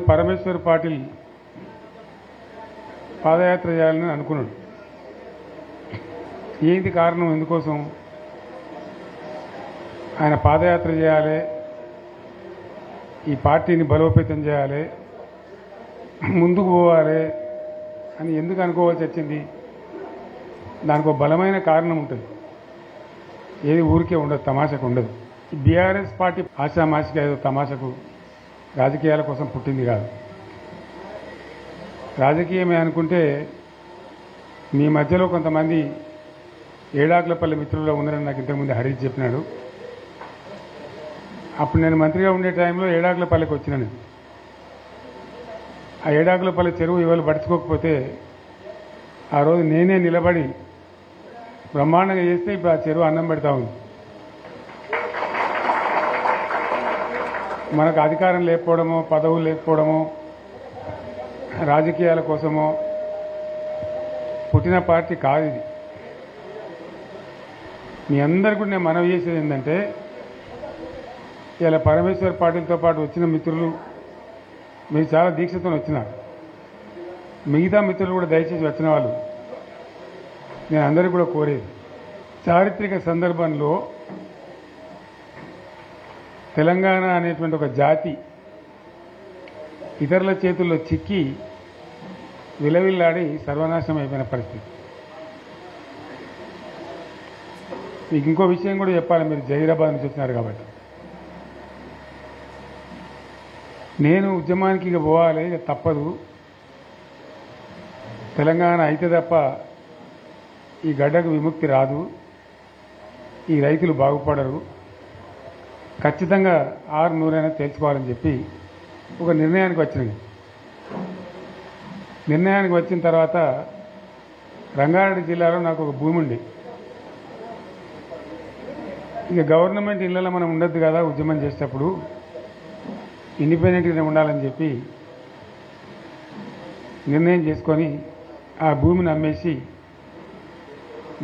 పరమేశ్వర్ పాటిల్ పాదయాత్ర చేయాలని అనుకున్నాడు. ఏంటి కారణం, ఎందుకోసం ఆయన పాదయాత్ర చేయాలి, ఈ పార్టీని బలోపేతం చేయాలి, ముందుకు పోవాలి అని ఎందుకు అనుకోవాల్సి వచ్చింది? దానికి ఒక బలమైన కారణం ఉంటుంది. ఏది ఊరికే ఉండదు, తమాషకు ఉండదు. ఈ బీఆర్ఎస్ పార్టీ ఆశామాషిగా ఏదో తమాషకు రాజకీయాల కోసం పుట్టింది కాదు. రాజకీయమే అనుకుంటే మీ మధ్యలో కొంతమంది ఏడాకులపల్లి మిత్రుల్లో ఉన్నారని నాకు ఇంతకుముందు హరీష్ చెప్పినాడు. అప్పుడు నేను మంత్రిగా ఉండే టైంలో ఏడాకులపల్లికి వచ్చినాను. ఆ ఏడాకులపల్లి చెరువు ఇవాళ పడుచుకోకపోతే ఆ రోజు నేనే నిలబడి బ్రహ్మాండంగా చేస్తే ఇప్పుడు ఆ చెరువు అన్నం పెడతా ఉంది. మనకు అధికారం లేకపోవడమో, పదవులు లేకపోవడమో, రాజకీయాల కోసమో పుట్టిన పార్టీ కాదు ఇది. మీ అందరికీ నేను మనవి చేసేది ఏంటంటే, ఇలా పరమేశ్వర్ పాటిల్తో పాటు వచ్చిన మిత్రులు మీరు చాలా దీక్షతో వచ్చినారు. మిగతా మిత్రులు కూడా దయచేసి వచ్చిన వాళ్ళు నేను అందరికీ కూడా కోరేది, చారిత్రక సందర్భంలో తెలంగాణ అనేటువంటి ఒక జాతి ఇతరుల చేతుల్లో చిక్కి విలవిల్లాడి సర్వనాశనం అయిపోయిన పరిస్థితి. మీకు ఇంకో విషయం కూడా చెప్పాలి, మీరు జహీరాబాద్ నుంచి వచ్చినారు కాబట్టి. నేను ఉద్యమానికి ఇక పోవాలి, ఇక తప్పదు, తెలంగాణ అయితే తప్ప ఈ గడ్డకు విముక్తి రాదు, ఈ రైతులు బాగుపడరు, ఖచ్చితంగా 600 తేల్చుకోవాలని చెప్పి ఒక నిర్ణయానికి వచ్చింది. నిర్ణయానికి వచ్చిన తర్వాత రంగారెడ్డి జిల్లాలో నాకు ఒక భూమి ఉంది. ఇక గవర్నమెంట్ ఇళ్లలో మనం ఉండొద్దు కదా ఉద్యమం చేసేటప్పుడు, ఇండిపెండెంట్గానే ఉండాలని చెప్పి నిర్ణయం చేసుకొని ఆ భూమిని అమ్మేసి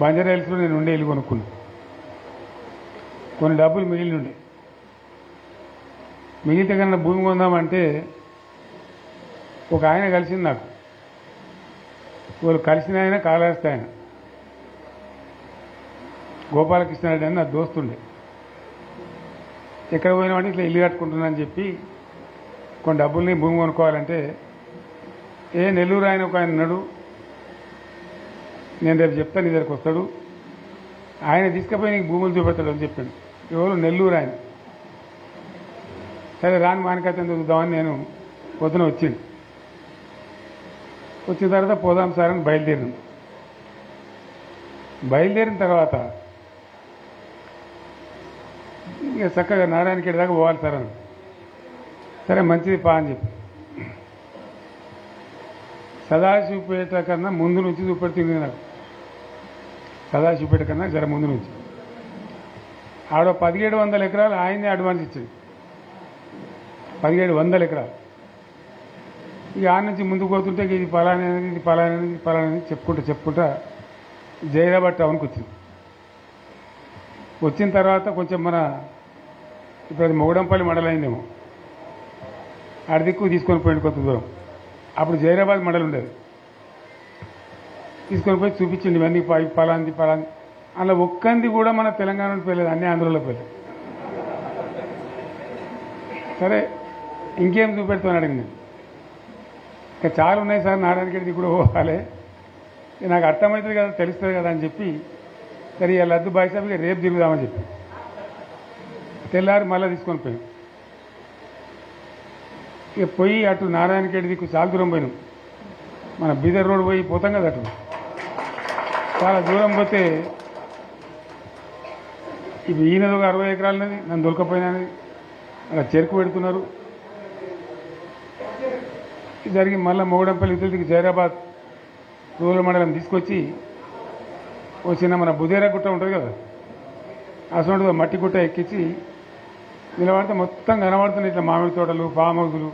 బంజారాహిల్స్లో నేను ఉండే ఇల్లు కొనుక్కున్నాను. కొన్ని డబ్బులు మిగిలి ఉండే, మిగిలితే కన్నా భూమి కొందామంటే ఒక ఆయన కలిసింది నాకు. వాళ్ళు కలిసిన ఆయన కాళహస్తి ఆయన గోపాలకృష్ణారెడ్డి అని నా దోస్తుండే. ఎక్కడ పోయినామంటే ఇట్లా ఇల్లు కట్టుకుంటున్నా అని చెప్పి కొన్ని డబ్బుల్ని భూమి కొనుక్కోవాలంటే, నెల్లూరు ఆయన ఒక ఆయన ఉన్నాడు, నేను రేపు చెప్తాను, నీ దగ్గరికి వస్తాడు, ఆయన తీసుకుపోయి నీకు భూములు చూపెడతాడు అని చెప్పాడు. ఎవరు? నెల్లూరు ఆయన. సరే రాని మానికైతే చూద్దామని నేను పొద్దున వచ్చింది. వచ్చిన తర్వాత పోదాం సార్ అని బయలుదేరిన తర్వాత ఇక చక్కగా నారాయణఖేడ్ దాకా పోవాలి సార్ అని. సరే మంచిది పా అని చెప్పి సదాశివపేట కన్నా ముందు నుంచి చూపెడుతుంది నాకు. సదాశివపేట కన్నా జర ముందు నుంచి ఆడ 1700 ఎకరాలు ఆయనే అడ్వాన్స్ ఇచ్చింది. 1700 ఎకరాలు. ఇక ఆ నుంచి ముందుకు పోతుంటే ఇది పలానది, ఇది పలానది, ఇది పలానది చెప్పుకుంటా జైరాబాద్ టౌన్కి వచ్చింది. వచ్చిన తర్వాత కొంచెం ఇప్పుడు అది మొగడంపల్లి మండలం అయిందేమో, ఆడ దిక్కు తీసుకొని పోయింది కొంత దూరం. అప్పుడు జైరాబాద్ మండలం ఉండేది. తీసుకొని పోయి చూపించింది ఇవన్నీ పలాంది. అలా ఒక్కంది కూడా మన తెలంగాణ పోయలేదు, అన్ని ఆంధ్రలో పోయలేదు. సరే ఇంకేం చూపెడుతాను అడిగింది. ఇంకా చాలా ఉన్నాయి సార్, నారాయణఖేడ్కి కూడా పోవాలి, నాకు అర్థమవుతుంది కదా, తెలుస్తుంది కదా అని చెప్పి, సరే ఇలా లద్దు బాయిసాబిగా రేపు తిరుగుదామని చెప్పి తెల్లారి మళ్ళీ తీసుకొని పోయాం. ఇక పోయి అటు నారాయణఖేడ్ దిక్కు చాలా దూరం పోయినాం. మన బీదర్ రోడ్ పోతాం కదా, అటు చాలా దూరం పోతే ఇప్పుడు ఈయనది ఒక 60 ఎకరాలన్నది, నన్ను దొరకపోయినది, అలా చెరుకు పెడుతున్నారు. జరిగి మళ్ళీ మొగడంపల్లి ఇతరులకి జైరాబాద్ రూరల్ మండలం తీసుకొచ్చి వచ్చిన మన బుదేరా గుట్ట ఉంటుంది కదా, అసలు మట్టి గుట్ట ఎక్కించి నిలబడితే మొత్తం కనబడుతున్నాయి ఇట్లా మామిడి తోటలు, ఫామ్ హౌజులు.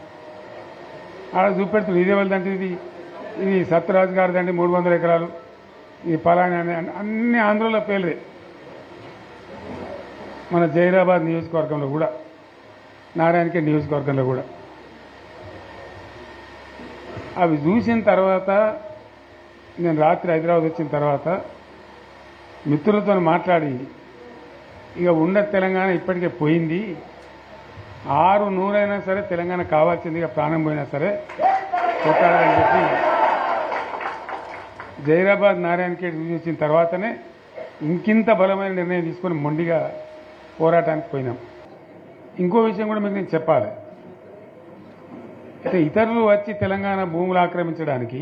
ఆడ చూపెడుతుంది ఇదే వాళ్ళదంటే ఇది సత్యరాజు గారిదండి 300 ఎకరాలు, ఇది పలాని అన్ని ఆంధ్రలో పేర్లే. మన జైరాబాద్ నియోజకవర్గంలో కూడా, నారాయణఖేడ్ నియోజకవర్గంలో కూడా అవి చూసిన తర్వాత నేను రాత్రి హైదరాబాద్ వచ్చిన తర్వాత మిత్రులతో మాట్లాడి ఇక ఉన్న తెలంగాణ ఇప్పటికే పోయింది, 600 సరే తెలంగాణ కావాల్సిందిగా ప్రాణం పోయినా సరే కొట్టాలని చెప్పి జైరాబాద్ నారాయణ ఖేడ్ చూసిన తర్వాతనే ఇంకింత బలమైన నిర్ణయం తీసుకొని మొండిగా పోరాటానికి పోయినాం. ఇంకో విషయం కూడా మీకు నేను చెప్పాలి. అయితే ఇతరులు వచ్చి తెలంగాణ భూములు ఆక్రమించడానికి,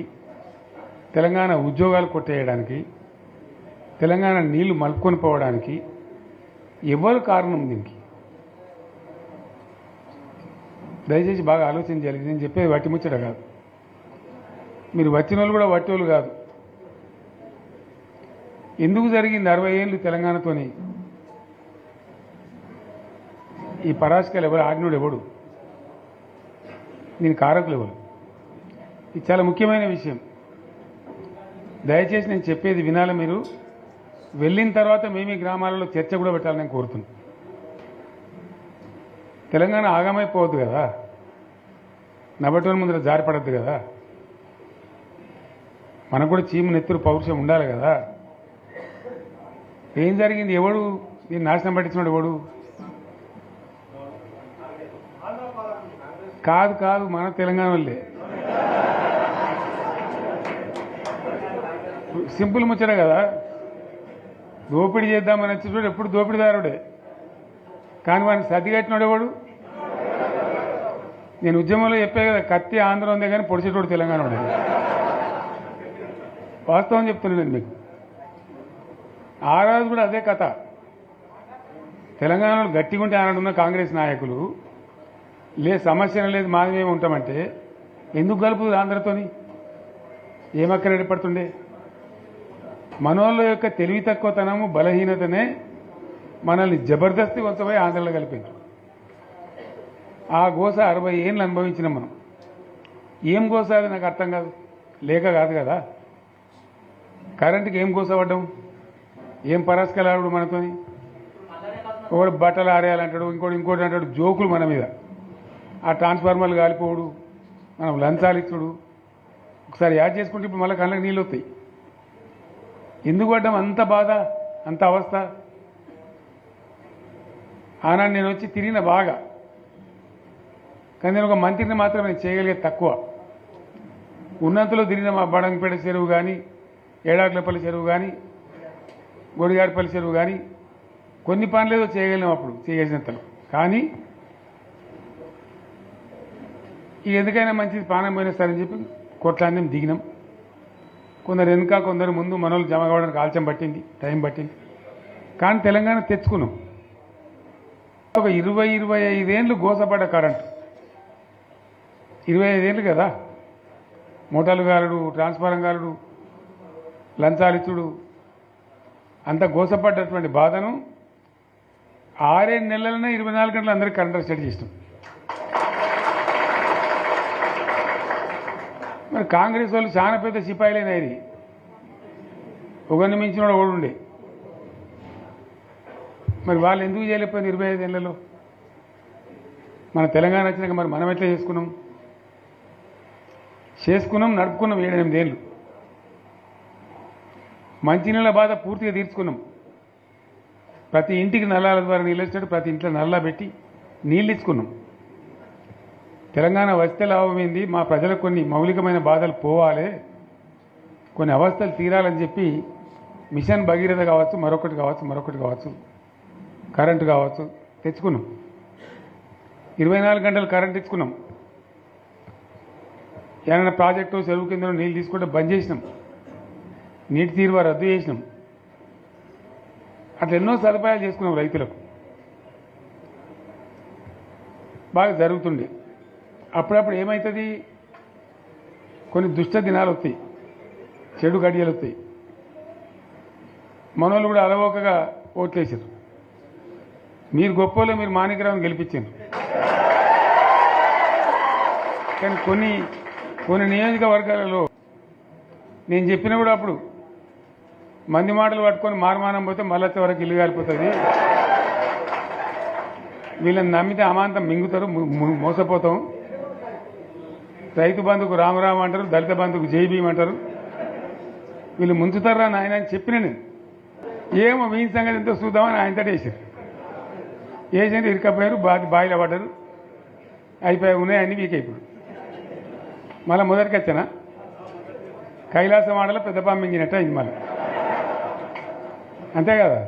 తెలంగాణ ఉద్యోగాలు కొట్టేయడానికి, తెలంగాణ నీళ్లు మలుపుకొని పోవడానికి ఎవరు కారణం దీనికి? దయచేసి బాగా ఆలోచించాలి. నేను చెప్పేది వట్టి ముచ్చట కాదు. మీరు వచ్చిన వాళ్ళు కూడా వట్టి వాళ్ళు కాదు. ఎందుకు జరిగింది 60 ఏళ్ళు తెలంగాణతోని? ఈ పరాశకాలు ఎవరు? ఆజ్ఞుడు ఎవడు? దీని కారకులు ఎవరు? ఇది చాలా ముఖ్యమైన విషయం. దయచేసి నేను చెప్పేది వినాలి. మీరు వెళ్ళిన తర్వాత మేము ఈ గ్రామాలలో చర్చ కూడా పెట్టాలని నేను కోరుతున్నాను. తెలంగాణ ఆగమైపోవద్దు కదా, నబటోని ముందర జారిపడద్దు కదా, మనకు కూడా చీము నెత్తురు పౌరుషం ఉండాలి కదా. ఏం జరిగింది? ఎవడు దీన్ని నాశనం పట్టించినాడు? ఎవడు? కాదు కాదు, మన తెలంగాణ వాళ్ళే. సింపుల్ ముచ్చట కదా. దోపిడీ చేద్దామని వచ్చేటోడు ఎప్పుడు దోపిడీదారుడే, కానీ వాడిని సర్ది కట్టినాడు ఎవడు? నేను ఉద్యమంలో చెప్పే కదా, కత్తి ఆంధ్ర ఉందే కానీ పొడిచేటోడు తెలంగాణ ఉండే. వాస్తవం చెప్తున్నాను నేను మీకు. ఆ రోజు కూడా అదే కథ. తెలంగాణలో గట్టిగా ఉంటే ఆనాడున్న కాంగ్రెస్ నాయకులు సమస్య లేదు మాది మేము ఉంటామంటే ఎందుకు కలుపుతుంది ఆంధ్రతోని? ఏమక్కర ఏర్పడుతుండే? మనోళ్ళ యొక్క తెలివి తక్కువతనము, బలహీనతనే మనల్ని జబర్దస్తి కొంచెంపోయి ఆంధ్రలో కలిపింది. ఆ గోస 60 ఏళ్ళు అనుభవించినాం మనం. ఏం గోస అది నాకు అర్థం కాదు. లేక కాదు కదా. కరెంటుకి ఏం గోస పడ్డాం? ఏం పరాస్కలు ఆడు మనతోని? ఒకడు బట్టలు ఆరేయాలంటాడు, ఇంకోటి అంటాడు. జోకులు మన మీద. ఆ ట్రాన్స్ఫార్మర్లు కాలిపోడు, మనం లంచాలు ఇచ్చుడు. ఒకసారి యాడ్ చేసుకుంటే ఇప్పుడు మళ్ళీ కళ్ళకి నీళ్ళు వస్తాయి. ఎందుకు పడ్డాం అంత బాధ, అంత అవస్థ? ఆనాడు నేను వచ్చి తిరిగిన బాగా, కానీ నేను ఒక మంత్రిని మాత్రం నేను చేయగలిగేది తక్కువ. ఉన్నంతలో తిరిగిన మా బడంగపేట చెరువు కానీ, ఏడాకులపల్లి చెరువు కానీ, గొడిగాడిపల్లి చెరువు కానీ కొన్ని పనులేదో చేయగలిగినాం అప్పుడు చేసినంతలో. కానీ ఇక ఎందుకైనా మంచిది ప్రాణం పోయినా సరే అని చెప్పి కొట్లాడినాం, దిగినాం. కొందరు వెనుక, కొందరు ముందు. మనోళ్ళు జమ కావడానికి ఆలస్యం పట్టింది, టైం పట్టింది. కానీ తెలంగాణ తెచ్చుకున్నాం. ఒక 20-25 ఏళ్ళు గోసపడ్డ కరెంటు. 25 ఏళ్ళు కదా. మూటలు గాలుడు, ట్రాన్స్ఫారం గాలుడు, లంచాలిచ్చుడు, అంత గోసపడ్డటువంటి బాధను 6-7 నెలలనే 24 గంటలు అందరికీ కరెంట్ స్టార్ట్ చేసినాం. మరి కాంగ్రెస్ వాళ్ళు చాలా పెద్ద సిపాయిలైన ఇది. ఒకరిని మించిన వాడు ఉండే. మరి వాళ్ళు ఎందుకు చేయలేకపోయింది 25 ఏళ్లలో? మన తెలంగాణ వచ్చినాక మరి మనం ఎట్లా చేసుకున్నాం, నడుపుకున్నాం 7-8 ఏళ్ళు. మంచినీళ్ళ బాధ పూర్తిగా తీర్చుకున్నాం. ప్రతి ఇంటికి నల్లాల ద్వారా నీళ్ళు వచ్చినట్టు ప్రతి ఇంట్లో నల్లా పెట్టి నీళ్ళు ఇచ్చుకున్నాం. తెలంగాణ వస్తే లాభమైంది. మా ప్రజలకు కొన్ని మౌలికమైన బాధలు పోవాలి, కొన్ని అవస్థలు తీరాలని చెప్పి మిషన్ భగీరథ కావచ్చు, మరొకటి కావచ్చు, కరెంటు కావచ్చు తెచ్చుకున్నాం. 24 గంటలు కరెంట్ ఇచ్చుకున్నాం. ఏమైనా ప్రాజెక్టు చెరువు కింద నీళ్ళు తీసుకుంటే బంద్ చేసినాం. నీటి తీరువ రద్దు చేసినాం. అట్లా ఎన్నో సదుపాయాలు చేసుకున్నాం. రైతులకు బాగా జరుగుతుండే. అప్పుడప్పుడు ఏమవుతుంది, కొన్ని దుష్ట దినాలు వస్తాయి, చెడు గడియలు వస్తాయి. మనోళ్ళు కూడా అలవోకగా ఓట్లేసారు. మీరు గొప్పలో మీరు మాణిక్యరావుని గెలిపించారు. కానీ కొన్ని నియోజకవర్గాలలో నేను చెప్పిన కూడా అప్పుడు మంది మాటలు పట్టుకొని మారుమానం పోతే మళ్ళొచ్చే వరకు ఇల్లు కాలిపోతుంది, వీళ్ళని నమ్మితే అమాంతం మింగుతారు, మోసపోతాం, రైతు బంధుకు రామరామ అంటారు, దళిత బంధుకు జై భీమ్ అంటారు. వీళ్ళు ముంచుతారా నాయన అని చెప్పిన నేను. ఏమో వీని సంగతి ఎంతో చూద్దామని ఆయనతో వేసారు. వేసింది ఇరుకపోయారు, బాయిలో పడ్డారు, అయిపోయి ఉన్నాయి అన్ని వీక్ అయిపోయారు. మళ్ళీ మొదటికి వచ్చానా కైలాసం ఆడలో పెద్ద పంపించినట్టు అయింది మళ్ళీ. అంతే కదా,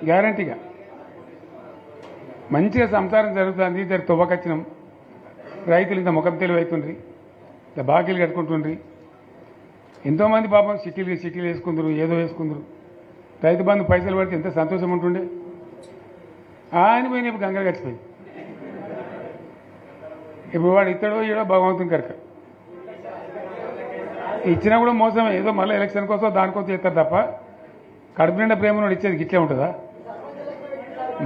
గ్యారంటీగా మంచిగా సంసారం జరుగుతుంది. ఇద్దరు తువ్వకొచ్చినాం, రైతులు ఇంత ముఖం తెలివైతుండ్రి, ఇంత బాకీలు కట్టుకుంటుండ్రి. ఎంతోమంది పాపం సిటీలు వేసుకుందరు, ఏదో వేసుకుందరు. రైతు బంధు పైసలు పడితే ఎంత సంతోషం ఉంటుండే. ఆయన పోయిన ఇప్పుడు గంగలు గడిచిపోయి ఇప్పుడు వాడు ఇత్తడో ఏడో భగవంతుని కనుక ఇచ్చినా కూడా మోసమే. ఏదో మళ్ళీ ఎలక్షన్ కోసం దానికోసం చేస్తారు తప్ప కడుపు నిండా ప్రేమను ఇచ్చేది గిట్లే ఉంటుందా?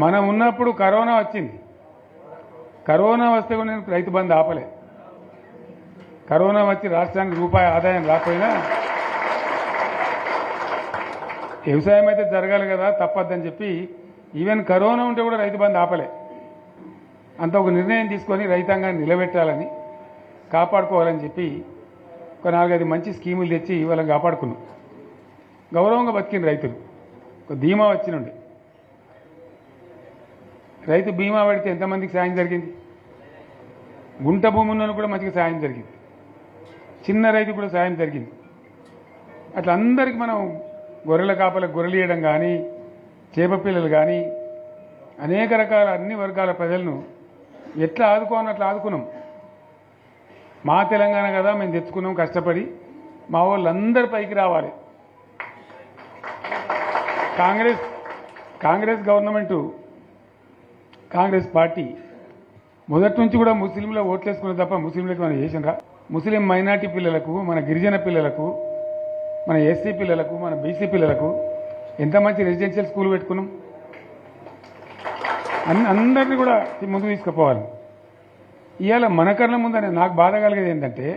మనం ఉన్నప్పుడు కరోనా వచ్చింది. కరోనా వస్తే కూడా నేను రైతు బంధు ఆపలే. కరోనా వచ్చి రాష్ట్రానికి రూపాయి ఆదాయం రాకపోయినా వ్యవసాయం అయితే జరగాలి కదా, తప్పద్దని చెప్పి ఈవెన్ కరోనా ఉంటే కూడా రైతు బంధు ఆపలే. అంత ఒక నిర్ణయం తీసుకొని రైతాంగాన్ని నిలబెట్టాలని, కాపాడుకోవాలని చెప్పి ఒక 4-5 మంచి స్కీములు తెచ్చి వాళ్ళని కాపాడుకున్నాం. గౌరవంగా బతికిన రైతులు ఒక ధీమా వచ్చినండి. రైతు బీమా పడితే ఎంతమందికి సాయం జరిగింది? గుంట భూమి ఉన్న కూడా మంచిగా సాయం జరిగింది, చిన్న రైతు కూడా సాయం జరిగింది. అట్లా అందరికీ మనం గొర్రెల కాపలకు గొర్రెలు ఇవ్వడం కానీ, చేప పిల్లలు కానీ, అనేక రకాల అన్ని వర్గాల ప్రజలను ఎట్లా ఆదుకోవాలని అట్లా ఆదుకున్నాం. మా తెలంగాణ కదా మేము తెచ్చుకున్నాం కష్టపడి. మా వాళ్ళందరి పైకి రావాలి. కాంగ్రెస్ గవర్నమెంటు, కాంగ్రెస్ పార్టీ మొదటి నుంచి కూడా ముస్లింలో ఓట్లేసుకున్న తప్ప ముస్లింలకు మనం చేసినరా? ముస్లిం మైనార్టీ పిల్లలకు, మన గిరిజన పిల్లలకు, మన ఎస్సీ పిల్లలకు, మన బీసీ పిల్లలకు ఎంత మంచి రెసిడెన్షియల్ స్కూల్ పెట్టుకున్నాం. అందరినీ కూడా ముందుకు తీసుకుపోవాలి. ఇవాళ మన కళ్ళ ముందనే నాకు బాధ కలిగేది ఏంటంటే,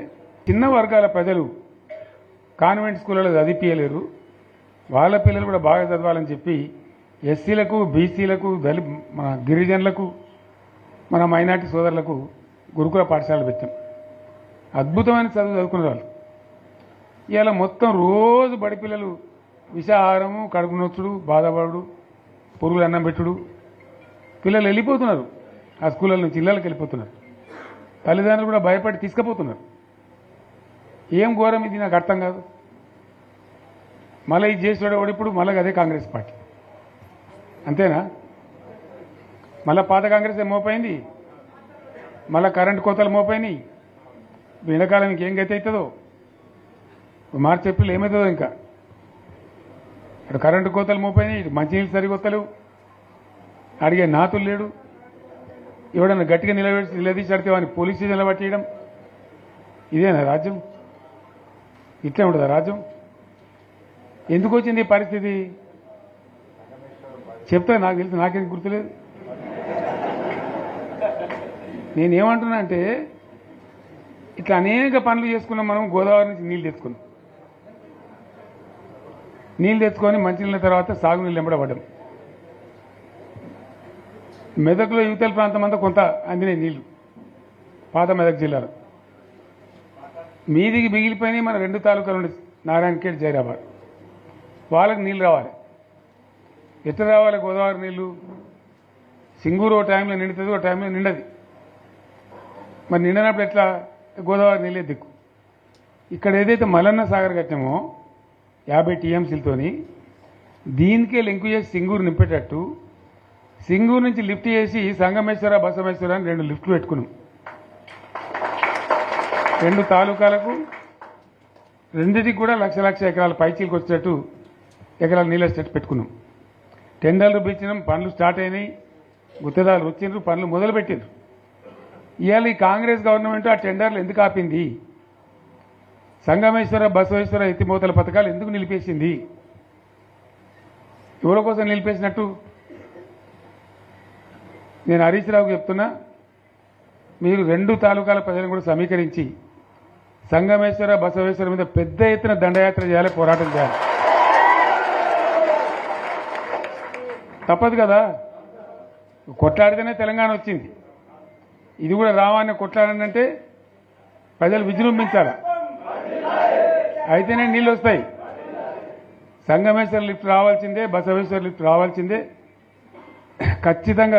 చిన్న వర్గాల ప్రజలు కాన్వెంట్ స్కూళ్ళలో చదివించలేరు, వాళ్ళ పిల్లలు కూడా బాగా చదవాలని చెప్పి ఎస్సీలకు, బీసీలకు, మన గిరిజనులకు, మన మైనార్టీ సోదరులకు గురుకుల పాఠశాలలు పెట్టాం. అద్భుతమైన చదువు చదువుకునే వాళ్ళు. ఇవాళ మొత్తం రోజు బడి పిల్లలు విషాహారము, కడుపు నొచ్చుడు, బాధపడు, పురుగులు అన్నం పెట్టుడు. పిల్లలు వెళ్ళిపోతున్నారు ఆ స్కూళ్ళ నుంచి, ఇళ్ళకి వెళ్ళిపోతున్నారు. తల్లిదండ్రులు కూడా భయపడి తీసుకుపోతున్నారు. ఏం ఘోరం ఇది, నాకు అర్థం కాదు. మళ్ళీ ఇది చేసేవాడు ఇప్పుడు మళ్ళీ అదే కాంగ్రెస్ పార్టీ. అంతేనా? మళ్ళీ పాత కాంగ్రెస్ మోపోయింది, మళ్ళీ కరెంటు కోతలు మోపోయినాయి. ఎండాకాలం ఇంకేం గతి అవుతుందో, మార్చి ఏప్రిల్ ఏమవుతుందో. ఇంకా ఇక్కడ కరెంటు కోతలు మోపోయినాయి, ఇటు మంచినీళ్ళు సరిగొత్తలేవు, అడిగే నాతులు లేడు. ఎవడన్నా గట్టిగా నిలదీసి అడితే వాడిని పోలీస్ స్టేషన్లో పట్టేయడం. ఇదేనా రాజ్యం? ఇట్లే ఉంటుందా రాజ్యం? ఎందుకు వచ్చింది ఈ పరిస్థితి చెప్తా. నాకు తెలుసు, నాకేం గుర్తులేదు. నేనేమంటున్నా అంటే, ఇట్లా అనేక పనులు చేసుకున్నాం మనం. గోదావరి నుంచి నీళ్ళు తెచ్చుకున్నాం, నీళ్ళు తెచ్చుకొని మంచినీళ్ళ తర్వాత సాగునీళ్ళు ఎంబడబడ్డాం. మెదక్లో యువతల ప్రాంతం అంతా కొంత అందినాయి నీళ్లు, పాత మెదక్ జిల్లాలో. మీదికి మిగిలిపోయినాయి మన 2 తాలూకాలు ఉండే, నారాయణఖేడ్, జైరాబాద్. వాళ్ళకి నీళ్ళు రావాలి. ఎట్లా రావాలి గోదావరి నీళ్లు? సింగూరు ఓ టైంలో నిండుతుంది, ఓ టైంలో నిండది. మరి నిండినప్పుడు ఎట్లా? గోదావరి నీళ్ళే దిక్కు. ఇక్కడ ఏదైతే మల్లన్న సాగర్ కట్టామో 50 టీఎంసీలతోని, దీనికే లింకు చేసి సింగూరు నింపేటట్టు సింగూరు నుంచి లిఫ్ట్ చేసి సంగమేశ్వర, బసవేశ్వర అని 2 లిఫ్ట్లు పెట్టుకున్నాం. 2 తాలూకాలకు, రెండింటికి కూడా లక్ష ఎకరాల పైచీలకు వచ్చేటట్టు ఎకరాల నీళ్ళ స్టేట్ పెట్టుకున్నాం. టెండర్లు పిలిచినాం, పనులు స్టార్ట్ అయినాయి, గుత్తేదారులు వచ్చిండ్రు, పనులు మొదలుపెట్టిండ్రు. ఇవాళ ఈ కాంగ్రెస్ గవర్నమెంట్ ఆ టెండర్లు ఎందుకు ఆపింది? సంగమేశ్వర, బసవేశ్వర ఎత్తిపోతల పథకాలు ఎందుకు నిలిపేసింది? ఎవరి కోసం నిలిపేసినట్టు? నేను హరీష్ రావుకు చెప్తున్నా, మీరు 2 తాలూకాల ప్రజలను కూడా సమీకరించి సంగమేశ్వర, బసవేశ్వర మీద పెద్ద ఎత్తున దండయాత్ర చేయాలి, పోరాటం చేయాలి. తప్పదు కదా, కొట్లాడితేనే తెలంగాణ వచ్చింది. ఇది కూడా రావాలని కొట్లాడనంటే ప్రజలు విజృంభించాలి, అయితేనే నీళ్ళు వస్తాయి. సంగమేశ్వర లిఫ్ట్ రావాల్సిందే, బసవేశ్వర లిఫ్ట్ రావాల్సిందే. ఖచ్చితంగా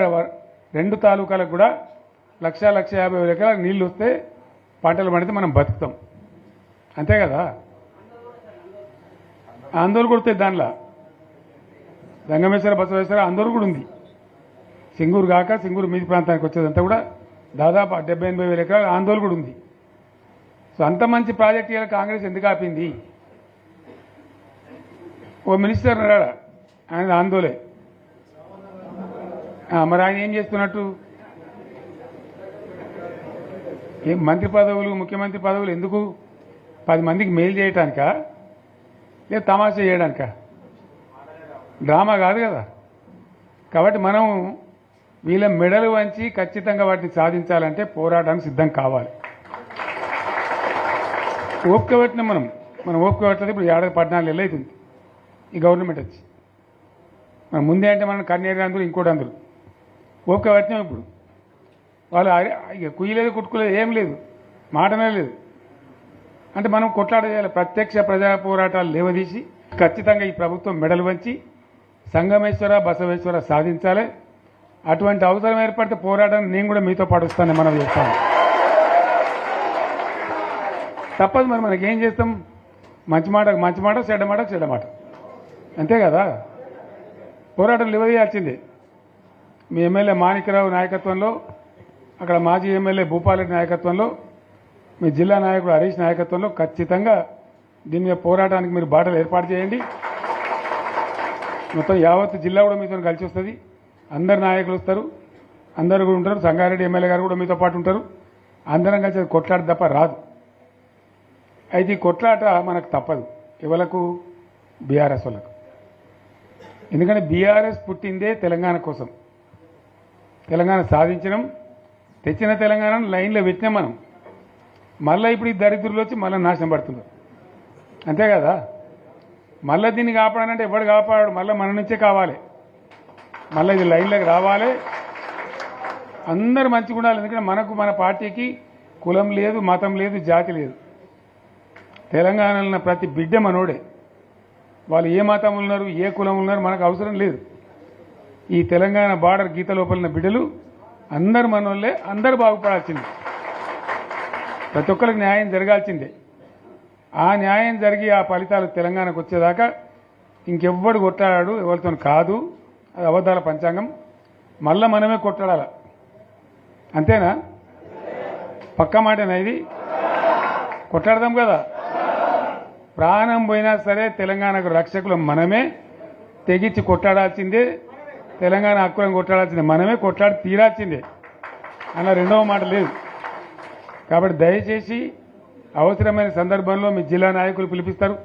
2 తాలూకాలకు కూడా 1,50,000 ఎకరాలకు నీళ్లు వస్తే పంటలు పండితే మనం బతుకుతాం. అంతే కదా. ఆందోళన కొడితే దానిలో సంగమేశ్వర బసవేశ్వర ఆందోళన కూడా ఉంది. సింగూరు కాక సింగూరు మీది ప్రాంతానికి వచ్చేదంతా కూడా దాదాపు 70,000-80,000 ఎకరాల ఆందోళన కూడా ఉంది. సో అంత మంచి ప్రాజెక్ట్ ఇవాళ కాంగ్రెస్ ఎందుకు ఆపింది? ఓ మినిస్టర్ ఉన్నాడా, ఆయన ఆందోళన. మరి ఆయన ఏం చేస్తున్నట్టు? ఏం మంత్రి పదవులు, ముఖ్యమంత్రి పదవులు ఎందుకు? 10 మందికి మెయిల్ చేయటానికా, లేదా తమాషా చేయడానికా? డ్రామా కాదు కదా. కాబట్టి మనం వీళ్ళ మెడలు వంచి ఖచ్చితంగా వాటిని సాధించాలంటే పోరాటానికి సిద్ధం కావాలి. ఓపిక పెట్టినాం మనం ఓపిక పెట్టలేదు. ఇప్పుడు 14 ఏళ్ళు అవుతుంది ఈ గవర్నమెంట్ వచ్చి. మనం ముందే అంటే మనం కన్నేరు అందరూ ఇంకోటి అందరూ ఓపిక పెట్టినాం. ఇప్పుడు వాళ్ళు ఇక కుయ్యలేదు, కుట్టుకోలేదు, ఏం లేదు, మాటనే లేదు. అంటే మనం కొట్లాడేయాలి. ప్రత్యక్ష ప్రజా పోరాటాలు లేవదీసి ఖచ్చితంగా ఈ ప్రభుత్వం మెడలు వంచి సంగమేశ్వర బసవేశ్వర సాధించాలి. అటువంటి అవసరం ఏర్పడితే పోరాటాన్ని నేను కూడా మీతో పాటు వస్తానని మనం చేస్తాను. తప్పదు. మరి మనకేం చేస్తాం? మంచి మాట మంచి మాట, చెడ్డ మాట చెడ్డ మాట, అంతే కదా. పోరాటం నిలదీయాల్సిందే. మీ ఎమ్మెల్యే మాణిక్యరావు నాయకత్వంలో, అక్కడ మాజీ ఎమ్మెల్యే భూపాలరెడ్డి నాయకత్వంలో, మీ జిల్లా నాయకుడు హరీష్ నాయకత్వంలో ఖచ్చితంగా దీని మీద పోరాటానికి మీరు బాటలు ఏర్పాటు చేయండి. మొత్తం యావత్ జిల్లా కూడా మీతో కలిసి వస్తుంది. అందరు నాయకులు వస్తారు, అందరు కూడా ఉంటారు. సంగారెడ్డి ఎమ్మెల్యే గారు కూడా మీతో పాటు ఉంటారు. అందరం కలిసి కొట్లాట తప్ప రాదు. అయితే ఈ కొట్లాట మనకు తప్పదు. ఎవలకు? బీఆర్ఎస్ వాళ్ళకు. ఎందుకంటే బీఆర్ఎస్ పుట్టిందే తెలంగాణ కోసం. తెలంగాణ సాధించడం, తెచ్చిన తెలంగాణను లైన్లో పెట్టినాం మనం. మళ్ళీ ఇప్పుడు ఈ దరిద్రులు వచ్చి మళ్ళీ నాశనం పడుతున్నారు, అంతే కదా. మళ్ళీ దీన్ని కాపాడాలంటే ఎవడు కాపాడు? మళ్ళీ మన నుంచే కావాలి. మళ్ళీ ఇది లైన్లోకి రావాలి. అందరు మంచిగా ఉండాలి. ఎందుకంటే మనకు, మన పార్టీకి కులం లేదు, మతం లేదు, జాతి లేదు. తెలంగాణలో ఉన్న ప్రతి బిడ్డ మనోడే. వాళ్ళు ఏ మతం ఉన్నారు, ఏ కులం ఉన్నారు మనకు అవసరం లేదు. ఈ తెలంగాణ బార్డర్ గీత లోపలిన బిడ్డలు అందరు మనోళ్ళే. అందరు బాగుపడాల్సిందే. ప్రతి ఒక్కరికి న్యాయం జరగాల్సిందే. ఆ న్యాయం జరిగి ఆ ఫలితాలు తెలంగాణకు వచ్చేదాకా ఇంకెవ్వడు కొట్లాడాడు, ఎవరితో కాదు. అది అబద్ధాల పంచాంగం. మళ్ళా మనమే కొట్లాడాల, అంతేనా? పక్క మాటేనా ఇది? కొట్లాడదాం కదా. ప్రాణం పోయినా సరే తెలంగాణకు రక్షకులు మనమే. తెగించి కొట్లాడాల్సిందే. తెలంగాణ హక్కులను కొట్లాడాల్సిందే. మనమే కొట్లాడి తీరాల్సిందే. అలా రెండవ మాట లేదు. కాబట్టి దయచేసి అవసరమైన సందర్భంలో మీ జిల్లా నాయకులు పిలిపిస్తారు,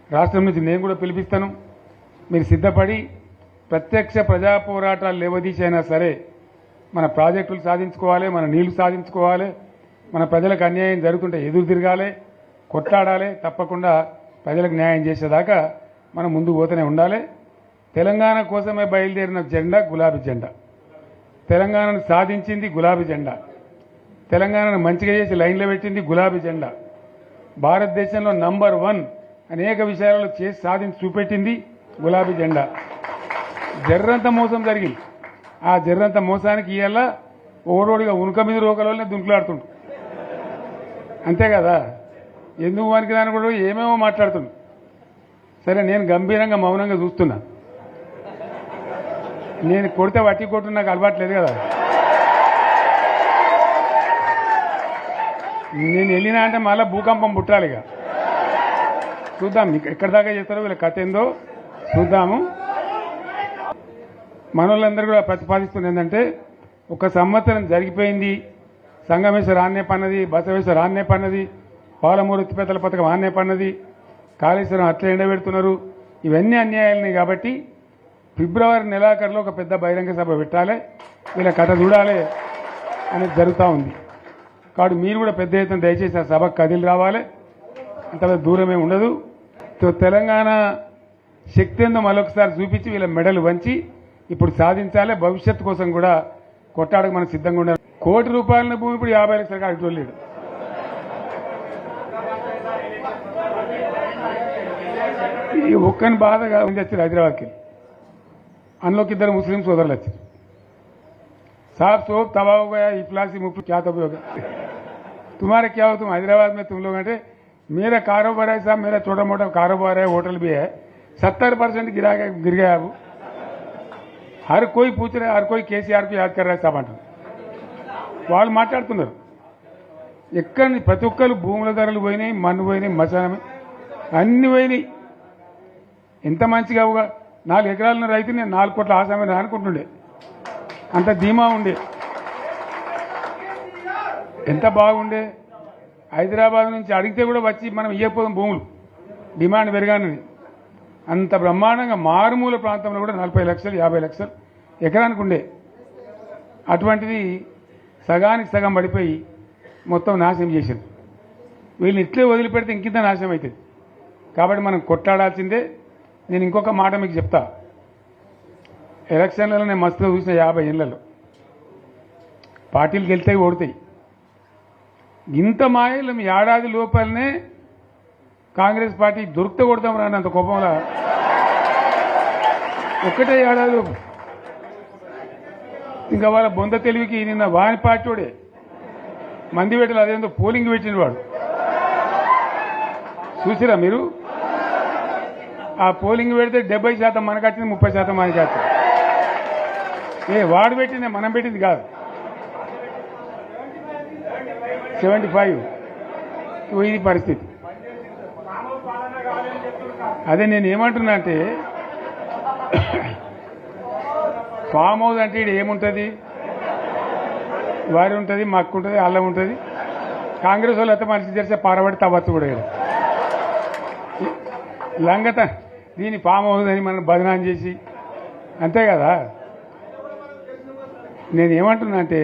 రాష్ట్రం నుంచి నేను కూడా పిలిపిస్తాను. మీరు సిద్ధపడి ప్రత్యక్ష ప్రజా పోరాటాలు లేవదీసైనా సరే మన ప్రాజెక్టులు సాధించుకోవాలి, మన నీళ్లు సాధించుకోవాలి, మన ప్రజలకు అన్యాయం జరుగుతుంటే ఎదురు తిరగాలి, కొట్లాడాలి. తప్పకుండా ప్రజలకు న్యాయం చేసేదాకా మనం ముందుకు పోతూనే ఉండాలి. తెలంగాణ కోసమే బయలుదేరిన జెండా గులాబీ జెండా. తెలంగాణను సాధించింది గులాబీ జెండా. తెలంగాణను మంచిగా చేసి లైన్లో పెట్టింది గులాబీ జెండా. భారతదేశంలో నంబర్ 1 అనేక విషయాలలో చేసి సాధించి చూపెట్టింది గులాబీ జెండా. జర్రంత మోసం జరిగింది. ఆ జర్రంత మోసానికి ఇవాళ ఓడోడిగా ఉనుక మీద రోకలనే దుంకులాడుతుండు, అంతే కదా. ఎందుకు వానికి దాని కూడా ఏమేమో మాట్లాడుతుండు. సరే, నేను గంభీరంగా మౌనంగా చూస్తున్నా. నేను కొడితే వట్టి కొట్టు నాకు అలవాట్లేదు కదా. నేను వెళ్ళినా అంటే మళ్ళీ భూకంపం పుట్టాలి. ఇక చూద్దాం ఎక్కడి దాకా చేస్తారో, వీళ్ళ కథ ఏందో చూద్దాము. మనోళ్ళందరూ కూడా ప్రతిపాదిస్తుంది ఏంటంటే, 1 సంవత్సరం జరిగిపోయింది. సంగమేశ్వర ఆన్నే పన్నది, బసవేశ్వర ఆన్నే పన్నది, పాలమూరు ఎత్తిపోతల పథకం ఆన్నే పన్నది, కాళేశ్వరం అట్లా ఎండబెడుతున్నారు. ఇవన్నీ అన్యాయాలున్నాయి. కాబట్టి ఫిబ్రవరి నెలాఖరులో ఒక పెద్ద బహిరంగ సభ పెట్టాలి, వీళ్ళ కథ చూడాలి అనేది జరుగుతూ ఉంది. కాబట్టి మీరు కూడా పెద్ద ఎత్తున దయచేసి ఆ సభకు కదిలి రావాలి. అంత దూరమే ఉండదు. తెలంగాణ శక్తి ఏందో మరొకసారి చూపించి వీళ్ళ మెడలు వంచి ఇప్పుడు సాధించాలి. భవిష్యత్తు కోసం కూడా కొట్టాడకు మనం సిద్ధంగా ఉండాలి. ₹1 కోటి భూమి ఇప్పుడు 50 లక్షలు కాదు లేడు. ఈ ఒక్కని బాధగా ఉంది వచ్చారు హైదరాబాద్కి. అందులోకి ఇద్దరు ముస్లిం సోదరులు వచ్చారు. साहब सोप तबाह हो गया, इफलासी मुफ्त क्या तबाह हो गया, तुम्हारे क्या हो, तुम हैदराबाद में तुम लोग हैं, मेरा कारोबार है साहब, मेरा छोटा मोटा कारोबार है, होटल भी है, 70% गिर गया अब. हर कोई पूछ रहे, हर कोई केसीआर को याद कर रहा है साहब अंటారు. వాళ్ళు మాట్లాడుతున్నారు. ఎక్కడ ప్రతి ఒక్కరు భూముల ధరలు పోయినాయి, మన్ను పోయినాయి, మసానం అన్ని పోయినాయి. ఎంత మంచిగా 4 ఎకరాల రైతు నేను 4 కోట్ల ఆసామని అనుకుంటుండే, అంత ధీమా ఉండే, ఎంత బాగుండే. హైదరాబాద్ నుంచి అడిగితే కూడా వచ్చి మనం ఇవ్వకపోదాం భూములు, డిమాండ్ పెరగానని. అంత బ్రహ్మాండంగా మారుమూల ప్రాంతంలో కూడా 40 లక్షలు 50 లక్షలు ఎకరానికి ఉండే. అటువంటిది సగానికి సగం పడిపోయి మొత్తం నాశనం చేశారు. వీళ్ళని ఇట్లే వదిలిపెడితే ఇంకింత నాశనం అవుతుంది. కాబట్టి మనం కొట్లాడాల్సిందే. నేను ఇంకొక మాట మీకు చెప్తా. ఎలక్షన్లలో నేను మస్తుగా చూసిన 50 ఏళ్లలో పార్టీలు గెలితాయి, ఓడతాయి. ఇంత మాయలు ఏడాది లోపలనే కాంగ్రెస్ పార్టీ దొరికితే కొడతాం రానంత కోపంలా ఒక్కటే ఏడాది లోపు. ఇంకా వాళ్ళ బొంద తెలివికి నిన్న వాని పార్టీడే మంది పెట్టాలి, అదేందో పోలింగ్ పెట్టిన వాడు చూసిరా మీరు. ఆ పోలింగ్ పెడితే 70% మనకు వచ్చింది, 30% మనకి వచ్చింది. వాడు పెట్టింది మనం పెట్టింది కాదు. 75 ఇది పరిస్థితి. అదే నేను ఏమంటున్నా అంటే, ఫామ్ హౌస్ అంటే ఇక్కడ ఏముంటుంది, వారి ఉంటుంది, మక్కు ఉంటుంది, అల్లం ఉంటుంది. కాంగ్రెస్ వాళ్ళు అయితే మనిషి తెరిస్తే పారబడి తవ్వచ్చు కూడా ఇక్కడ లంగత. దీన్ని ఫామ్ హౌస్ అని మనం బదనాం చేసి అంతే కదా. నేను ఏమంటున్నా అంటే,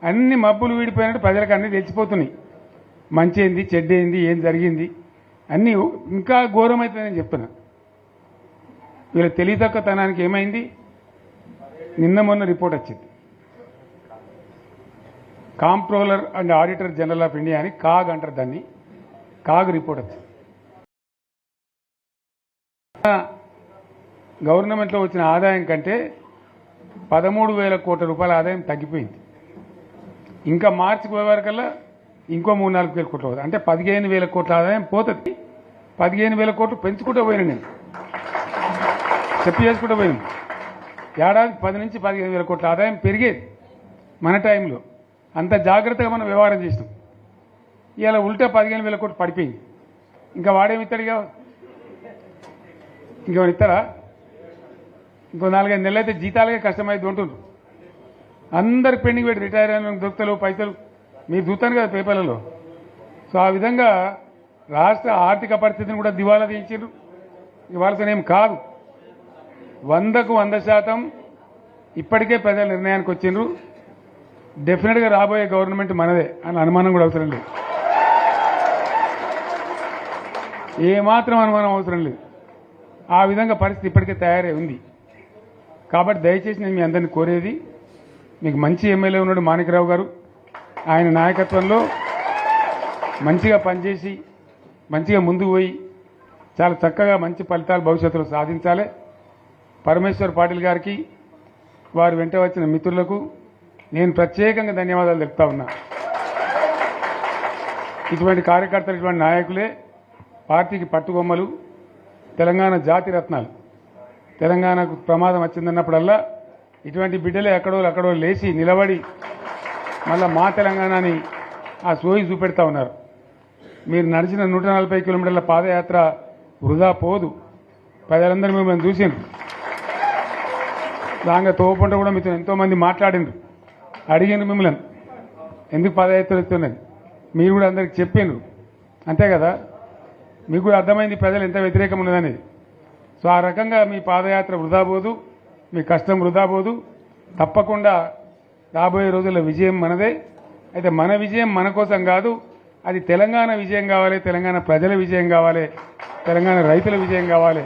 అన్ని మబ్బులు వీడిపోయినట్టు ప్రజలకు అన్నీ తెలిసిపోతున్నాయి. మంచి ఏంది, చెడ్డ ఏంది, ఏం జరిగింది అన్నీ ఇంకా ఘోరమవుతుందని చెప్తున్నా. వీళ్ళ తెలివితక్కువతనానికి ఏమైంది, నిన్న మొన్న రిపోర్ట్ వచ్చింది. Comptroller and auditor general of India అని కాగ్ అంటారు దాన్ని. కాగ్ రిపోర్ట్ వచ్చింది. గవర్నమెంట్లో వచ్చిన ఆదాయం కంటే 13,000 కోట్ల రూపాయల ఆదాయం తగ్గిపోయింది. ఇంకా మార్చికి పోయే వరకల్లా ఇంకో 3-4 కోట్ల అవుతుంది. అంటే 15,000 కోట్ల ఆదాయం పోతుంది. 15,000 కోట్లు పెంచుకుంటూ పోయినా, నేను చెప్పి చేసుకుంటూ పోయినాను. ఏడాది 10 నుంచి 15,000 కోట్ల ఆదాయం పెరిగేది మన టైంలో. అంత జాగ్రత్తగా మనం వ్యవహారం చేసినాం. ఇలా ఉల్టా 15,000 కోట్లు పడిపోయింది. ఇంకా వాడేమి ఇస్తాడు, ఇక ఇంకేమైనా ఇస్తారా? ఇంకో 4-5 నెలలు అయితే జీతాలకే కష్టమైంది ఉంటుండ్రు. అందరు పెండింగ్ పెట్టి రిటైర్ అయిన దొరుకుతలు పైసలు మీరు చూస్తాను కదా పేపర్లలో. సో ఆ విధంగా రాష్ట్ర ఆర్థిక పరిస్థితిని కూడా దివాలా తీయించారు. ఇవ్వాల్సినేం కాదు. 100కు 100% ఇప్పటికే ప్రజల నిర్ణయానికి వచ్చిండ్రు. డెఫినెట్గా రాబోయే గవర్నమెంట్ మనదే అని అనుమానం కూడా అవసరం లేదు. ఏమాత్రం అనుమానం అవసరం లేదు. ఆ విధంగా పరిస్థితి ఇప్పటికే తయారై ఉంది. కాబట్టి దయచేసి నేను మీ అందరినీ కోరేది, మీకు మంచి ఎమ్మెల్యే ఉన్నాడు మాణిక్రావు గారు. ఆయన నాయకత్వంలో మంచిగా పనిచేసి మంచిగా ముందుకు పోయి చాలా చక్కగా మంచి ఫలితాలు భవిష్యత్తులో సాధించాలి. పరమేశ్వర్ పాటిల్ గారికి, వారు వెంట వచ్చిన మిత్రులకు నేను ప్రత్యేకంగా ధన్యవాదాలు తెలుపుతా ఉన్నా. ఇటువంటి కార్యకర్తలు, ఇటువంటి నాయకులే పార్టీకి పట్టుబొమ్మలు, తెలంగాణ జాతి రత్నాలు. తెలంగాణకు ప్రమాదం వచ్చిందన్నప్పుడల్లా ఇటువంటి బిడ్డలే అక్కడో లేచి నిలబడి మళ్ళా మా తెలంగాణని ఆ సోయి చూపెడతా ఉన్నారు. మీరు నడిచిన 140 కిలోమీటర్ల పాదయాత్ర వృధా పోదు. ప్రజలందరూ మిమ్మల్ని చూసిండ్రు. దాంగా తోపంట కూడా మీతో ఎంతోమంది మాట్లాడిండ్రు, అడిగిండ్రు మిమ్మల్ని ఎందుకు పాదయాత్ర ఇస్తున్నది. మీరు కూడా అందరికి చెప్పిండ్రు, అంతే కదా. మీకు కూడా అర్థమైంది ప్రజలు ఎంత వ్యతిరేకం ఉన్నదనేది. సో ఆ రకంగా మీ పాదయాత్ర వృధా పోదు, మీ కష్టం వృధా పోదు. తప్పకుండా రాబోయే రోజుల్లో విజయం మనదే. అయితే మన విజయం మన కోసం కాదు, అది తెలంగాణ విజయం కావాలి, తెలంగాణ ప్రజల విజయం కావాలి, తెలంగాణ రైతుల విజయం కావాలి.